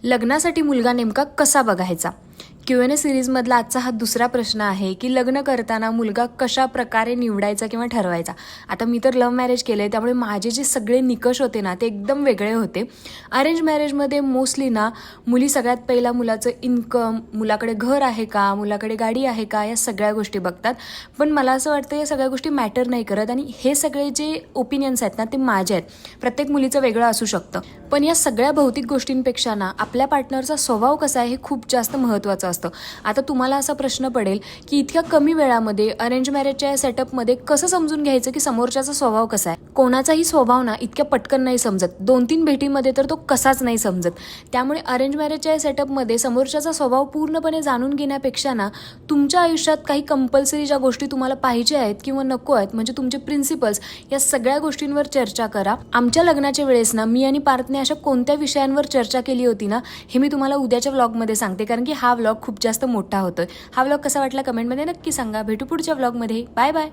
लग्नासाठी मुलगा नेमका कसा बघायचा? Q&A सिरीजमधला आजचा हा दुसरा प्रश्न आहे की लग्न करताना मुलगा कशा प्रकारे निवडायचा किंवा ठरवायचा. आता मी तर लव्ह मॅरेज केलं आहे, त्यामुळे माझे जे सगळे निकष होते ना ते एकदम वेगळे होते. अरेंज मॅरेजमध्ये मोस्टली ना मुली सगळ्यात पहिला मुलाचं इन्कम, मुलाकडे घर आहे का, मुलाकडे गाडी आहे का, या सगळ्या गोष्टी बघतात. पण मला असं वाटतं या सगळ्या गोष्टी मॅटर नाही करत आणि हे सगळे जे ओपिनियन्स आहेत ना ते माझे आहेत. प्रत्येक मुलीचं वेगळं असू शकतं. पण या सगळ्या भौतिक गोष्टींपेक्षा ना आपल्या पार्टनरचा स्वभाव कसा आहे हे खूप जास्त महत्त्वाचं असतं. आता तुम्हाला असा प्रश्न पडेल की इतक्या कमी वेळामध्ये अरेंज मॅरेजच्या सेटअपमध्ये कसं समजून घ्यायचं की समोरच्याचा स्वभाव कसा आहे. कोणाचाही स्वभाव ना इतक्या पटकन नाही समजत. 2-3 भेटीमध्ये तर तो कसाच नाही समजत. त्यामुळे अरेंज मॅरेजच्या सेटअपमध्ये समोरच्याचा स्वभाव पूर्णपणे जाणून घेण्यापेक्षा ना तुमच्या आयुष्यात काही कंपल्सरी ज्या गोष्टी तुम्हाला पाहिजे आहेत किंवा नको आहेत, म्हणजे तुमचे प्रिन्सिपल्स, या सगळ्या गोष्टींवर चर्चा करा. आमच्या लग्नाच्या वेळेस ना मी आणि पार्थने अशा कोणत्या विषयांवर चर्चा केली होती ना हे मी तुम्हाला उद्याच्या व्लॉगमध्ये सांगते, कारण की हा व्लॉग खूप जास्त मोठा होतोय. हा व्लॉग कसा वाटला कमेंटमध्ये नक्की सांगा. भेटू पुढच्या व्लॉगमध्ये. Bye bye.